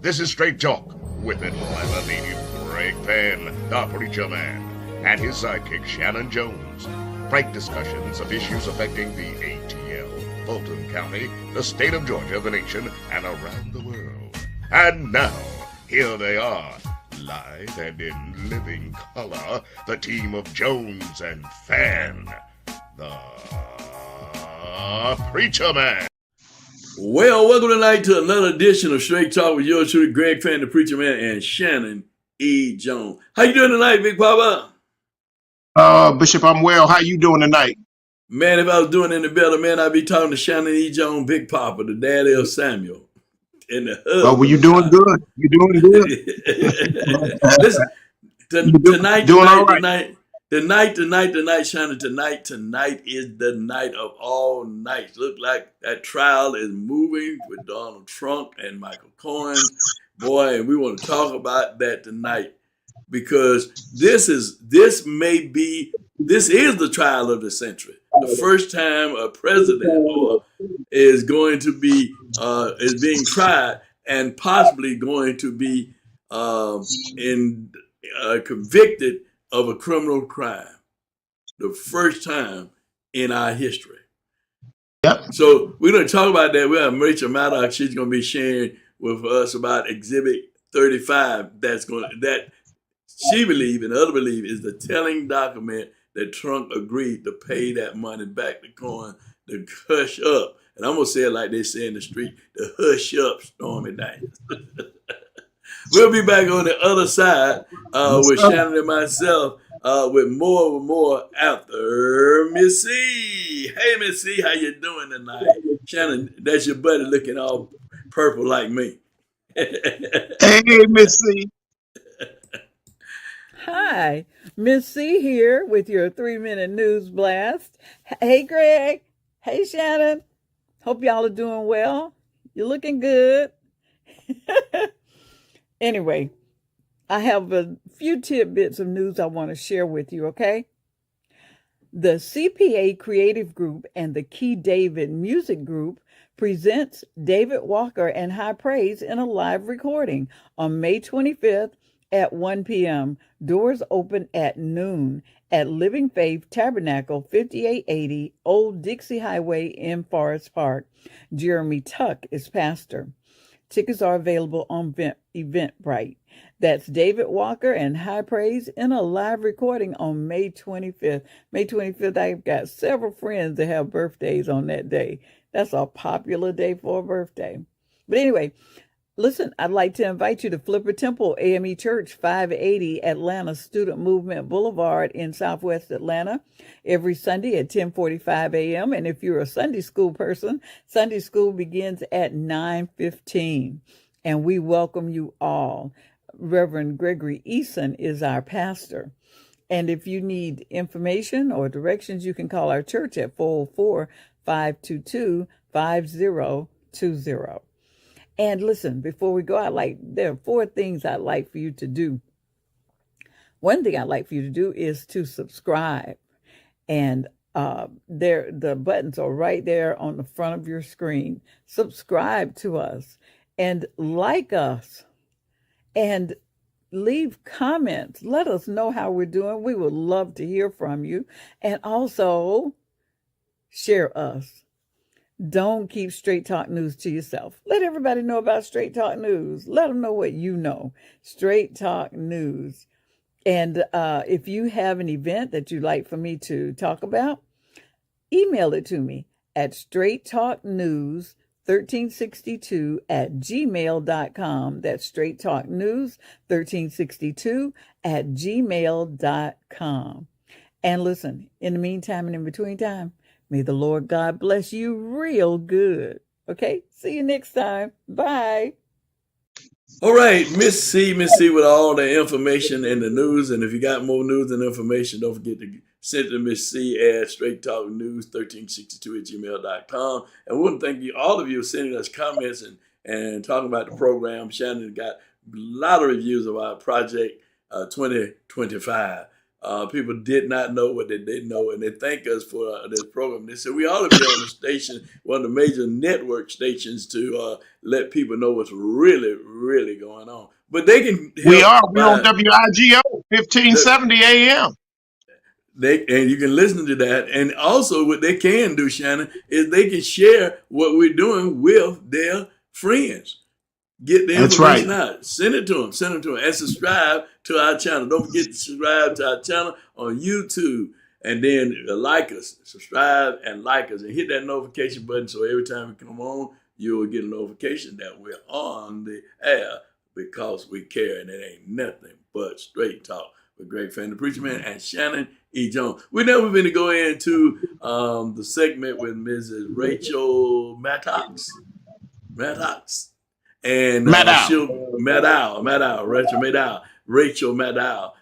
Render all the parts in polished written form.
This is Straight Talk with Atlanta native Greg Fann, the Preacher Man, and his sidekick Shanan Jones. Frank discussions of issues affecting the ATL, Fulton County, the state of Georgia, the nation, and around the world. And now, here they are, live and in living color, the team of Jones and Fann, the Preacher Man. Well, welcome tonight to another edition of Straight Talk with yours truly, Greg Fann, the Preacher Man, and Shanan E. Jones. How you doing tonight, Big Papa? Bishop, I'm well. How you doing tonight? Man, if I was doing any better, man, I'd be talking to Shanan E. Jones, Big Papa, the daddy of Samuel. And the Oh, well, you're doing good. You're doing good. Listen, tonight, Shanan, tonight is the night of all nights. Look like that trial is moving with Donald Trump and Micheal Cohen. Boy, and we want to talk about that tonight because this is the trial of the century. The first time a president is going to be is being tried and possibly going to be convicted of a criminal crime. The first time in our history. Yep. So we're going to talk about that. We have Micheal Maddox. She's going to be sharing with us about Exhibit 35. That she believes and others believe is the telling document that Trump agreed to pay that money back to Cohen to hush up. And I'm going to say it like they say in the street, to hush up Stormy Daniels. We'll be back on the other side with Shanan and myself with more after Miss C. Hey, Miss C, how you doing tonight? Shanan, that's your buddy looking all purple like me. Hey, Miss C. Hi, Miss C here with your 3-minute news blast. Hey, Greg. Hey, Shanan. Hope y'all are doing well. You're looking good. Anyway, I have a few tidbits of news I want to share with you, okay? The CPA Creative Group and the Key David Music Group presents David Walker and High Praise in a live recording on May 25th at 1 p.m. Doors open at noon at Living Faith Tabernacle, 5880 Old Dixie Highway in Forest Park. Jeremy Tuck is pastor. Tickets are available on Eventbrite. That's David Walker and High Praise in a live recording on May 25th. May 25th, I've got several friends that have birthdays on that day. That's a popular day for a birthday. But anyway, listen, I'd like to invite you to Flipper Temple AME Church, 580 Atlanta Student Movement Boulevard in Southwest Atlanta, every Sunday at 10:45 a.m. And if you're a Sunday school person, Sunday school begins at 9:15. And we welcome you all. Reverend Gregory Eason is our pastor. And if you need information or directions, you can call our church at 404-522-5020. And listen, before we go, there are 4 things I'd like for you to do. One thing I'd like for you to do is to subscribe. And the buttons are right there on the front of your screen. Subscribe to us and like us and leave comments. Let us know how we're doing. We would love to hear from you. And also share us. Don't keep Straight Talk News to yourself. Let everybody know about Straight Talk News. Let them know what you know. Straight Talk News. And if you have an event that you'd like for me to talk about, email it to me at straighttalknews1362@gmail.com. That's straighttalknews1362@gmail.com. And listen, in the meantime and in between time, may the Lord God bless you real good. Okay? See you next time. Bye. All right, Miss C with all the information and the news. And if you got more news and information, don't forget to send it to Miss C at straighttalknews1362@gmail.com. And we want to thank you, all of you, for sending us comments and talking about the program. Shanan got a lot of reviews of our project 2025. People did not know what they didn't know, and they thank us for this program. They said we ought to be on the station, one of the major network stations, to let people know what's really, really going on. But they can help. We're on WIGO 1570 AM. And you can listen to that. And also what they can do, Shannon, is they can share what we're doing with their friends. Get the information out. Send it to them. And subscribe to our channel. Don't forget to subscribe to our channel on YouTube. And then like us. Subscribe and like us. And hit that notification button so every time we come on, you will get a notification that we're on the air, because we care, and it ain't nothing but straight talk with Greg Fann, the Preacher Man, and Shanan E. Jones. We're never going to go into the segment with Mrs. Rachel Maddox. And Rachel Maddow.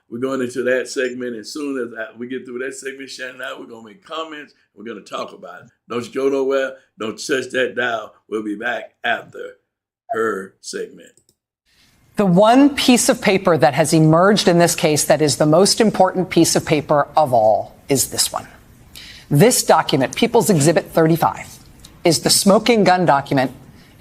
We're going into that segment. As soon as we get through that segment, Shannon and I, we're going to make comments. We're going to talk about it. Don't go nowhere. Don't touch that dial. We'll be back after her segment. The one piece of paper that has emerged in this case that is the most important piece of paper of all is this one. This document, People's Exhibit 35, is the smoking gun document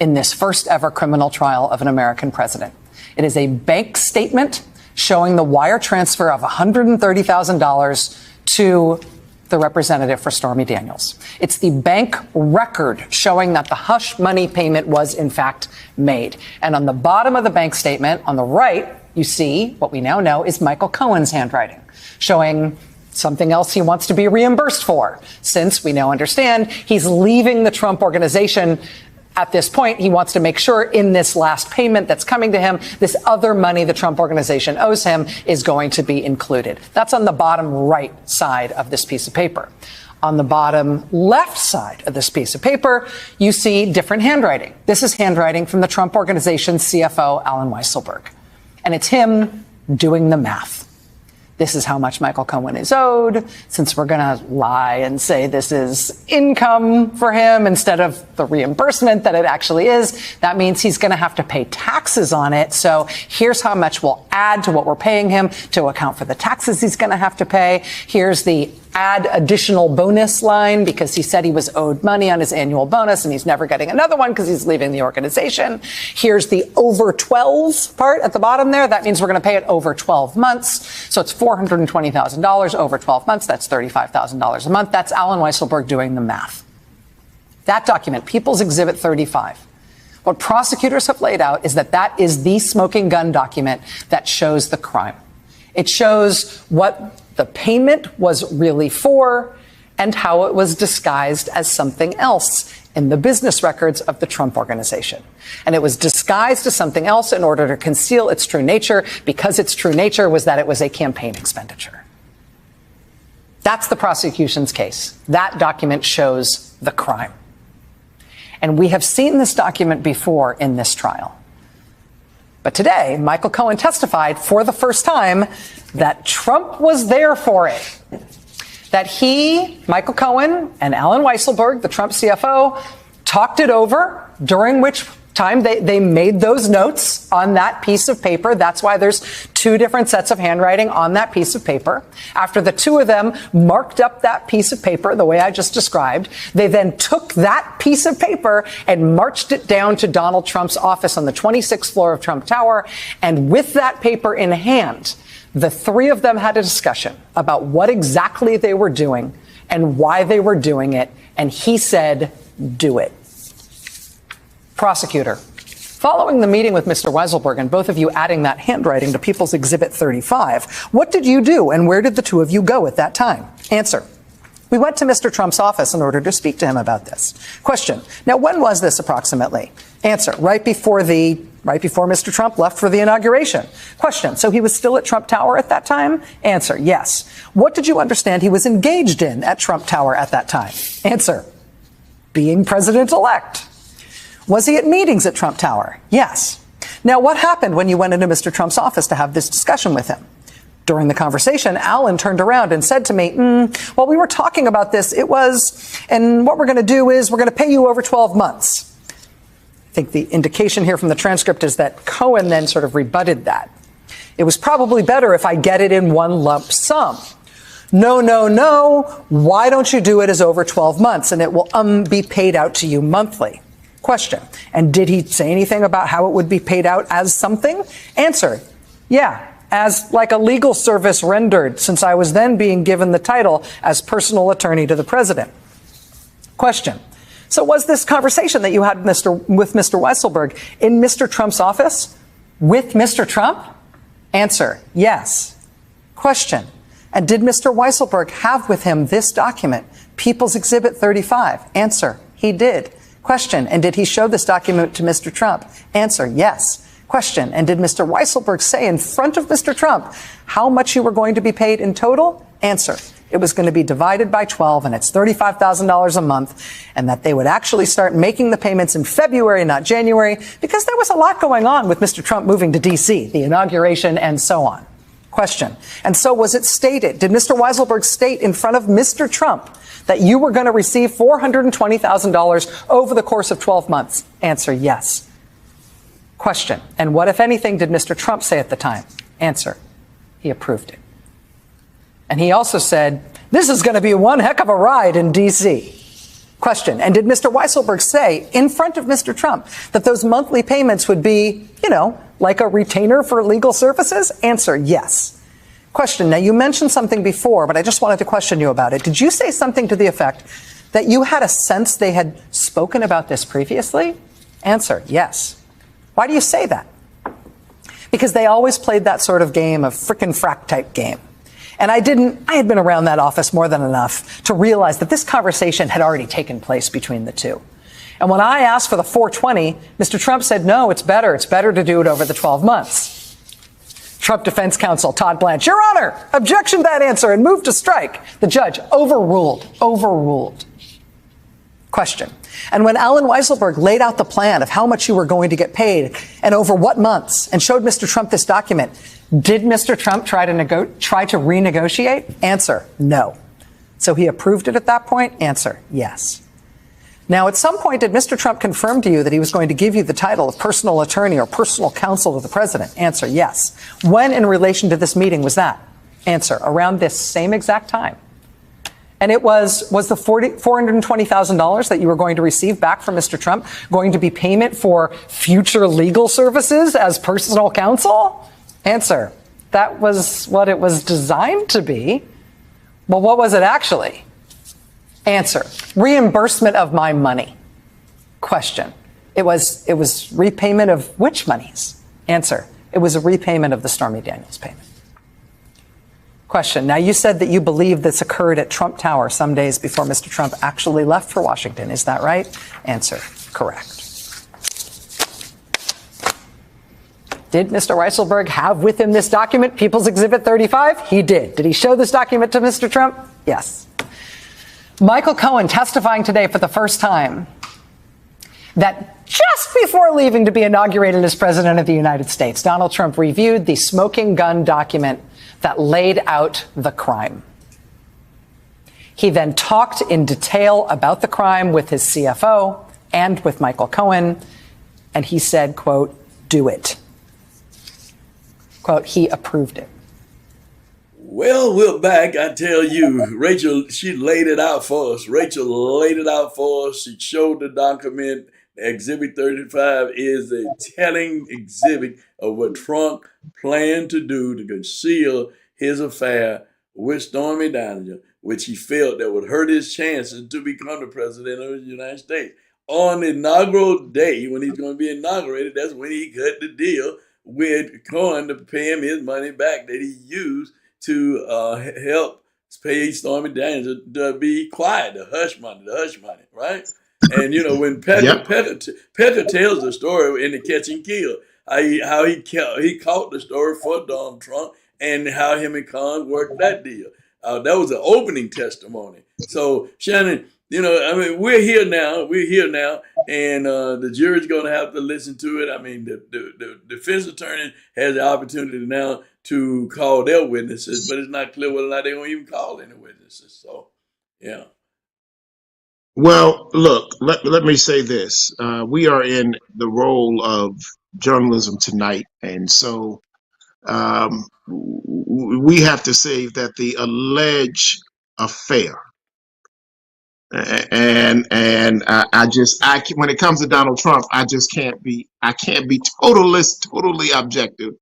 in this first ever criminal trial of an American president. It is a bank statement showing the wire transfer of $130,000 to the representative for Stormy Daniels. It's the bank record showing that the hush money payment was in fact made. And on the bottom of the bank statement, on the right, you see what we now know is Micheal Cohen's handwriting, showing something else he wants to be reimbursed for. Since we now understand he's leaving the Trump organization at this point, he wants to make sure in this last payment that's coming to him, this other money the Trump organization owes him is going to be included. That's on the bottom right side of this piece of paper. On the bottom left side of this piece of paper, you see different handwriting. This is handwriting from the Trump organization's CFO, Alan Weisselberg. And it's him doing the math. This is how much Micheal Cohen is owed. Since we're going to lie and say this is income for him instead of the reimbursement that it actually is, that means he's going to have to pay taxes on it. So here's how much we'll add to what we're paying him to account for the taxes he's going to have to pay. Here's the add additional bonus line because he said he was owed money on his annual bonus and he's never getting another one because he's leaving the organization. Here's the over 12 part at the bottom there. That means we're going to pay it over 12 months. So it's $420,000 over 12 months. That's $35,000 a month. That's Alan Weisselberg doing the math. That document, People's Exhibit 35. What prosecutors have laid out is that that is the smoking gun document that shows the crime. It shows what the payment was really for and how it was disguised as something else in the business records of the Trump organization. And it was disguised as something else in order to conceal its true nature because its true nature was that it was a campaign expenditure. That's the prosecution's case. That document shows the crime. And we have seen this document before in this trial. But today, Micheal Cohen testified for the first time that Trump was there for it. That he, Micheal Cohen, and Alan Weisselberg, the Trump CFO, talked it over, during which time they made those notes on that piece of paper. That's why there's two different sets of handwriting on that piece of paper. After the two of them marked up that piece of paper the way I just described, they then took that piece of paper and marched it down to Donald Trump's office on the 26th floor of Trump Tower. And with that paper in hand, the three of them had a discussion about what exactly they were doing and why they were doing it. And he said, do it. Prosecutor, following the meeting with Mr. Weisselberg and both of you adding that handwriting to People's Exhibit 35, what did you do and where did the two of you go at that time? Answer. We went to Mr. Trump's office in order to speak to him about this. Question. Now, when was this approximately? Answer. Right before Mr. Trump left for the inauguration. Question. So he was still at Trump Tower at that time? Answer. Yes. What did you understand he was engaged in at Trump Tower at that time? Answer. Being president-elect. Was he at meetings at Trump Tower? Yes. Now, what happened when you went into Mr. Trump's office to have this discussion with him? During the conversation, Alan turned around and said to me, while we were talking about this, and what we're going to do is we're going to pay you over 12 months. I think the indication here from the transcript is that Cohen then sort of rebutted that. It was probably better if I get it in one lump sum. No, no, no. Why don't you do it as over 12 months and it will be paid out to you monthly? Question. And did he say anything about how it would be paid out as something? Answer. Yeah, as like a legal service rendered, since I was then being given the title as personal attorney to the president. Question. So was this conversation that you had with Mr. Weisselberg in Mr. Trump's office with Mr. Trump? Answer. Yes. Question. And did Mr. Weisselberg have with him this document, People's Exhibit 35? Answer. He did. Question. And did he show this document to Mr. Trump? Answer. Yes. Question. And did Mr. Weisselberg say in front of Mr. Trump how much you were going to be paid in total? Answer. It was going to be divided by 12 and it's $35,000 a month, and that they would actually start making the payments in February, not January, because there was a lot going on with Mr. Trump moving to D.C., the inauguration and so on. Question. And so was it stated, did Mr. Weisselberg state in front of Mr. Trump that you were going to receive $420,000 over the course of 12 months? Answer. Yes. Question. And what, if anything, did Mr. Trump say at the time? Answer. He approved it. And he also said, this is going to be one heck of a ride in D.C. Question. And did Mr. Weisselberg say in front of Mr. Trump that those monthly payments would be, like a retainer for legal services? Answer. Yes. Question. Now, you mentioned something before, but I just wanted to question you about it. Did you say something to the effect that you had a sense they had spoken about this previously? Answer. Yes. Why do you say that? Because they always played that sort of game, of frickin' frack type game. And I had been around that office more than enough to realize that this conversation had already taken place between the two. And when I asked for the 420, Mr. Trump said, no, it's better to do it over the 12 months. Trump defense counsel Todd Blanche, Your Honor, objection to that answer and move to strike. The judge overruled. Question. And when Alan Weisselberg laid out the plan of how much you were going to get paid and over what months and showed Mr. Trump this document, did Mr. Trump try to renegotiate? Answer, no. So he approved it at that point? Answer, yes. Now, at some point, did Mr. Trump confirm to you that he was going to give you the title of personal attorney or personal counsel to the president? Answer, yes. When in relation to this meeting was that? Answer, around this same exact time. And it was the $420,000 that you were going to receive back from Mr. Trump going to be payment for future legal services as personal counsel? Answer, that was what it was designed to be. Well, what was it actually? Answer, reimbursement of my money. Question, it was repayment of which monies? Answer, it was a repayment of the Stormy Daniels payment. Question, now you said that you believe this occurred at Trump Tower some days before Mr. Trump actually left for Washington. Is that right? Answer, correct. Did Mr. Weisselberg have with him this document, People's Exhibit 35? He did. Did he show this document to Mr. Trump? Yes. Micheal Cohen testifying today for the first time that just before leaving to be inaugurated as president of the United States, Donald Trump reviewed the smoking gun document that laid out the crime. He then talked in detail about the crime with his CFO and with Micheal Cohen, and he said, quote, do it. Quote, he approved it. Well, we're back. I tell you, Rachel, she laid it out for us. She showed the document. Exhibit 35 is a telling exhibit of what Trump planned to do to conceal his affair with Stormy Daniels, which he felt that would hurt his chances to become the president of the United States. On the inaugural day, when he's going to be inaugurated, that's when he cut the deal with Cohen to pay him his money back that he used to help pay Stormy Daniels to be quiet, the hush money, right? And, when Pecker tells the story in the Catch and Kill, how he caught the story for Donald Trump and how him and Cohen worked that deal. That was the opening testimony. So, Shanan, we're here now, and the jury's going to have to listen to it. I mean, the defense attorney has the opportunity now to call their witnesses, but it's not clear whether or not they're going to even call any witnesses. So, yeah. Well, look, let me say this. We are in the role of journalism tonight. And so we have to say that the alleged affair, and when it comes to Donald Trump, I can't be totally objective,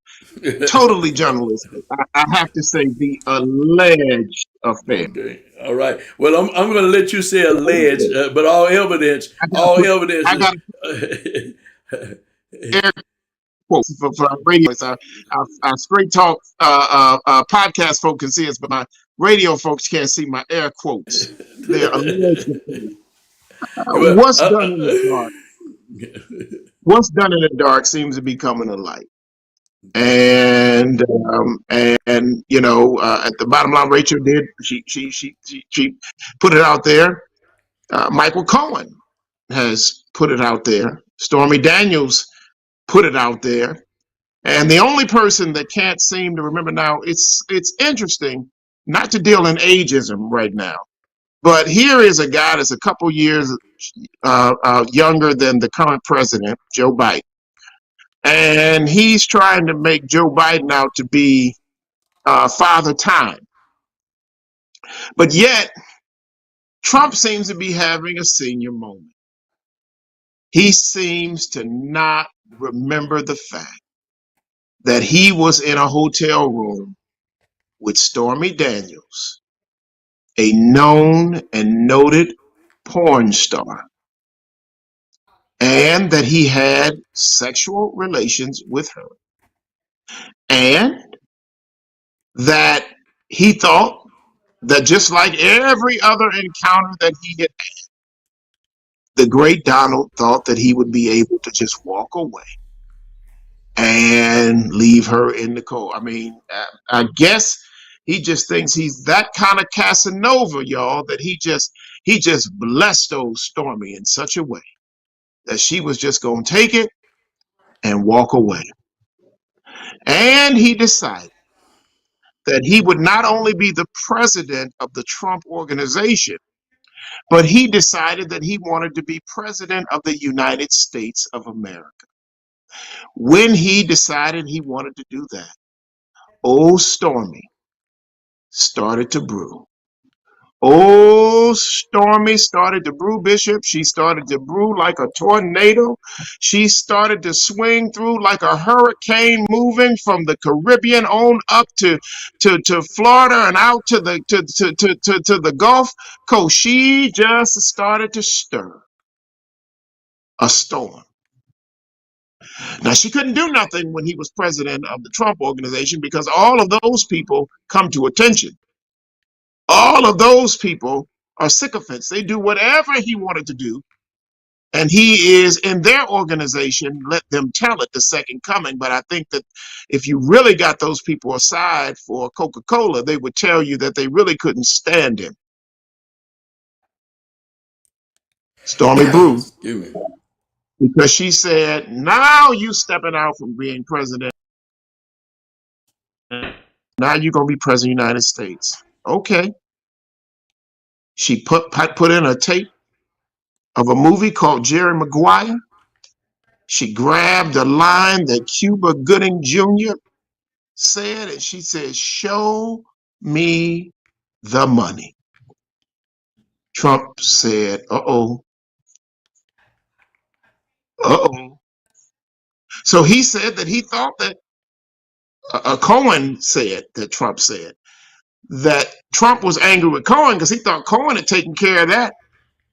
totally journalistic. I have to say the alleged affair. Okay. All right. Well, I'm going to let you say alleged, but all evidence, I gotta all put evidence I is. gotta air quotes for our radio. Our straight talk podcast folk can see us, but my radio folks can't see my air quotes. They're alleged affair. Well, What's done in the dark? What's done in the dark seems to be coming to light. And you know, at the bottom line, Rachel did she put it out there. Micheal Cohen has put it out there. Stormy Daniels put it out there. And the only person that can't seem to remember now, it's interesting not to deal in ageism right now. But here is a guy that's a couple years younger than the current president, Joe Biden. And he's trying to make Joe Biden out to be father time. But yet, Trump seems to be having a senior moment. He seems to not remember the fact that he was in a hotel room with Stormy Daniels, a known and noted porn star, and that he had sexual relations with her, and that he thought that just like every other encounter that he had, the great Donald thought that he would be able to just walk away and leave her in the cold. I mean, I guess he just thinks he's that kind of Casanova, y'all, that he just blessed old Stormy in such a way that she was just going to take it and walk away. And he decided that he would not only be the president of the Trump organization, but he decided that he wanted to be president of the United States of America. When he decided he wanted to do that, old Stormy started to brew. Old Stormy started to brew, Bishop. She started to brew like a tornado. She started to swing through like a hurricane, moving from the Caribbean on up to Florida and out to the Gulf Coast. She just started to stir a storm. Now, she couldn't do nothing when he was president of the Trump organization because all of those people come to attention. All of those people are sycophants. They do whatever he wanted to do. And he is in their organization, let them tell it, the second coming. But I think that if you really got those people aside for Coca-Cola, they would tell you that they really couldn't stand him. Stormy Brew, Excuse me. because she said, now you stepping out from being president. Now you're going to be president of the United States. Okay. She put in a tape of a movie called Jerry Maguire. She grabbed a line that Cuba Gooding Jr. said, and she said, show me the money. Trump said, uh-oh. So he said that he thought that, Cohen said that Trump said that Trump was angry with Cohen because he thought Cohen had taken care of that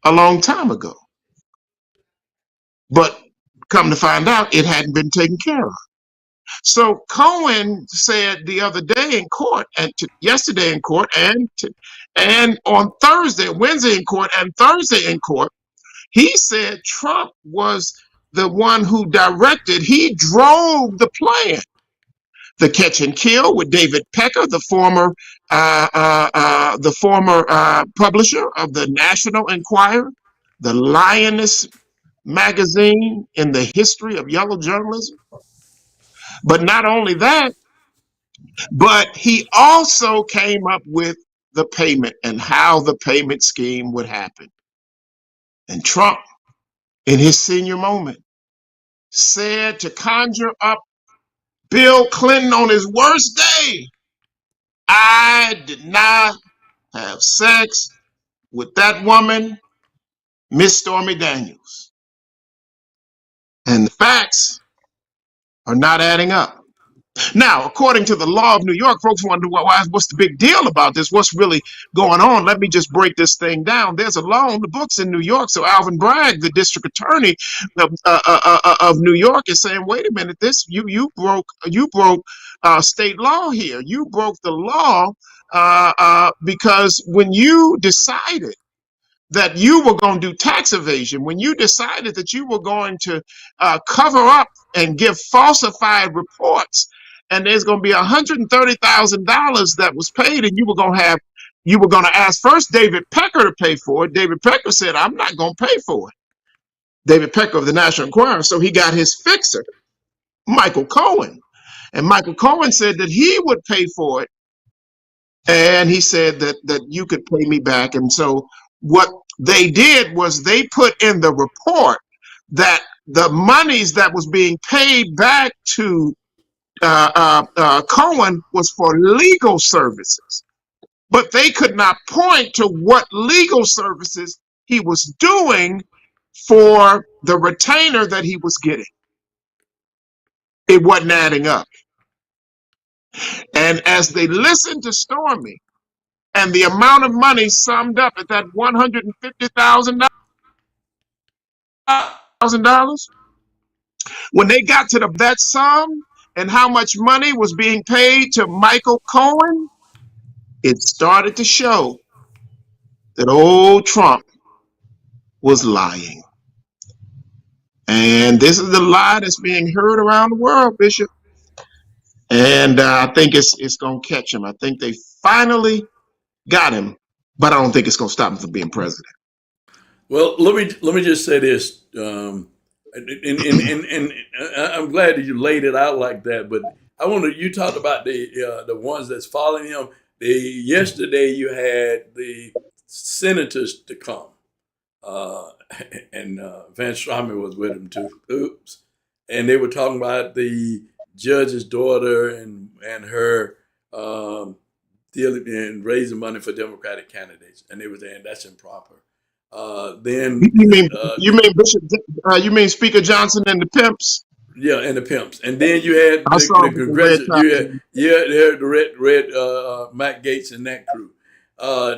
a long time ago. But come to find out, it hadn't been taken care of. So Cohen said the other day in court, and yesterday in court, and on Wednesday in court, and Thursday in court, he said Trump was the one who directed. He drove the plan, the catch and kill with David Pecker, the former publisher of the National Enquirer, the lioness magazine in the history of yellow journalism. But not only that, but he also came up with the payment and how the payment scheme would happen. And Trump, in his senior moment, said to conjure up Bill Clinton on his worst day, I did not have sex with that woman, Miss Stormy Daniels. And the facts are not adding up. Now, according to the law of New York, folks wonder what's the big deal about this? What's really going on? Let me just break this thing down. There's a law on the books in New York. So Alvin Bragg, the district attorney of New York, is saying, "Wait a minute, this you broke state law here. You broke the law because when you decided that you were going to do tax evasion, when you decided that you were going to cover up and give falsified reports, and there's going to be $130,000 that was paid, and you were going to ask first David Pecker to pay for it. David Pecker said, I'm not going to pay for it. David Pecker of the National Enquirer. So he got his fixer, Micheal Cohen. And Micheal Cohen said that he would pay for it. And he said that you could pay me back. And so what they did was they put in the report that the monies that was being paid back to Cohen was for legal services, but they could not point to what legal services he was doing for the retainer that he was getting. It wasn't adding up. And as they listened to Stormy and the amount of money summed up at that $150,000, when they got to that sum and how much money was being paid to Micheal Cohen, it started to show that old Trump was lying. And this is the lie that's being heard around the world, Bishop. And I think it's going to catch him. I think they finally got him, but I don't think it's going to stop him from being president. Well, let me just say this, and I'm glad that you laid it out like that. But you talked about the ones that's following him. Yesterday you had the senators to come, and Van Stramen was with him too. Oops, and they were talking about the judge's daughter and her dealing and raising money for Democratic candidates, and they were saying that's improper. Then you mean Bishop? You mean Speaker Johnson and the pimps? Yeah, and the pimps, and then you had the congressional. You had the red Matt Gaetz and that crew.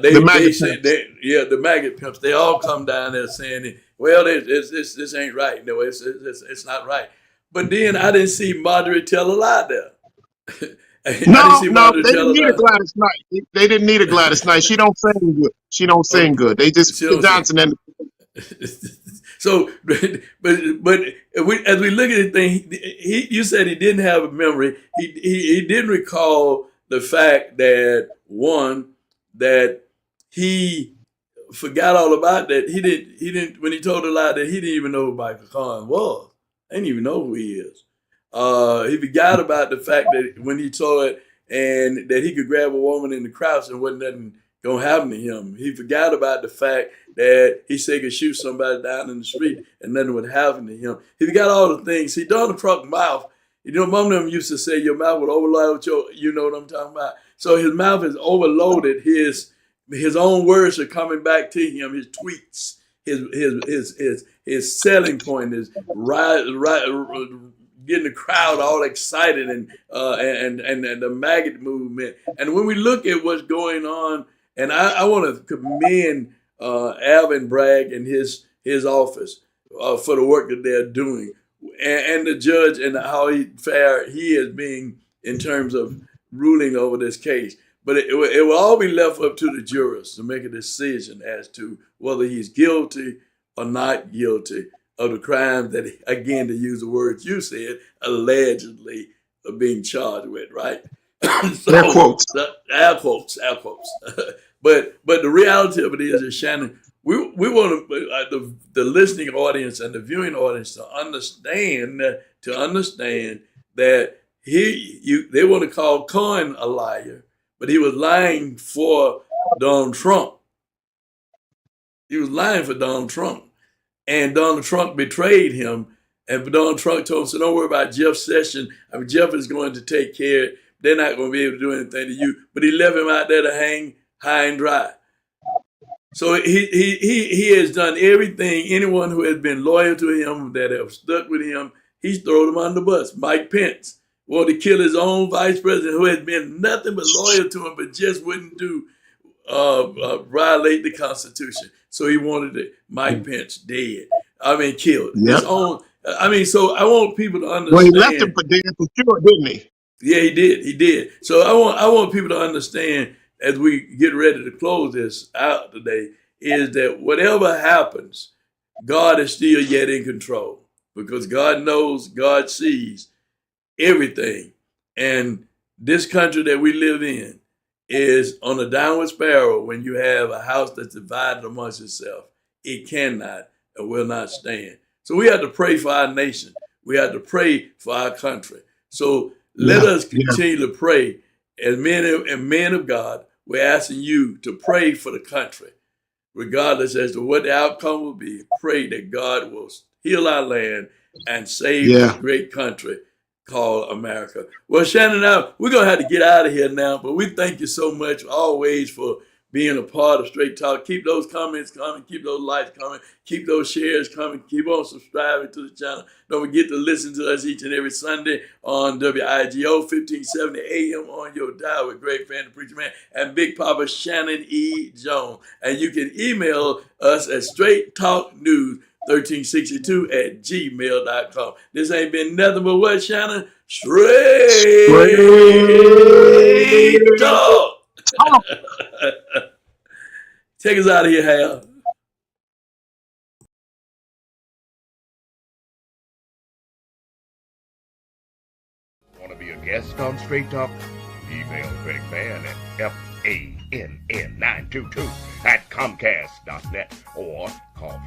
They said the maggot pimps. They all come down there saying, "Well, this ain't right. No, it's not right." But then I didn't see Marjorie tell a lie there. No, they didn't need a Gladys Knight. They didn't need a Gladys Knight. She don't sing good. She don't sing good. They just Johnson and. So, but as we look at the thing, you said he didn't have a memory. He didn't recall the fact that that he forgot all about that. He didn't when he told a lie that he didn't even know who Micheal Cohen was. I didn't even know who he is. He forgot about the fact that when he saw it and that he could grab a woman in the crowd and wasn't nothing gonna happen to him. He forgot about the fact that he said he could shoot somebody down in the street and nothing would happen to him. He forgot all the things. See, Donald Trump's mouth, mom of them used to say your mouth would overload you know what I'm talking about. So his mouth is overloaded. His own words are coming back to him. His tweets, his selling point is getting the crowd all excited and the maggot movement. And when we look at what's going on, and I want to commend Alvin Bragg and his office for the work that they're doing, and the judge and how fair he is being in terms of ruling over this case. But it will all be left up to the jurors to make a decision as to whether he's guilty or not guilty of the crimes that, again, to use the words you said, allegedly are being charged with, right? Air quotes. Air quotes. But the reality of it is Shannon, we want the listening audience and the viewing audience to understand that they want to call Cohen a liar, but he was lying for Donald Trump. He was lying for Donald Trump. And Donald Trump betrayed him And Donald Trump told him, so don't worry about Jeff Sessions. I mean, Jeff is going to take care. They're not going to be able to do anything to you. But he left him out there to hang high and dry. So he has done everything. Anyone who has been loyal to him, that have stuck with him, he's thrown them under the bus. Mike Pence wanted to kill his own vice president who has been nothing but loyal to him, but just wouldn't do violate the Constitution. So he wanted it, Mike Pence dead. I mean, killed. Yep. His own. I mean, so I want people to understand. Well, he left him for dead for sure, didn't he? Yeah, he did. He did. So I want people to understand as we get ready to close this out today is that whatever happens, God is still yet in control because God knows, God sees everything. And this country that we live in is on a downward spiral when you have a house that's divided amongst itself. It cannot and will not stand. So we have to pray for our nation. We have to pray for our country. So let us continue to pray. As men of God, we're asking you to pray for the country, regardless as to what the outcome will be. Pray that God will heal our land and save this great country called America. Well, Shanan, now we're going to have to get out of here now, but we thank you so much always for being a part of Straight Talk. Keep those comments coming. Keep those likes coming. Keep those shares coming. Keep on subscribing to the channel. Don't forget to listen to us each and every Sunday on WIGO 1570 AM on your dial with Greg Fann, the Preacher Man, and Big Papa Shanan E. Jones. And you can email us at straighttalknews1362@gmail.com. This ain't been nothing but what, Shanan? Straight Talk. Take us out of here, Hal. Want to be a guest on Straight Talk? Email Greg Fann at FANN922@comcast.net or call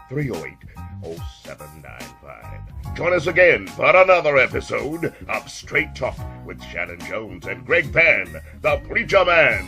404-308-0795. Join us again for another episode of Straight Talk with Shanan Jones and Greg Fann, the Preacher Man.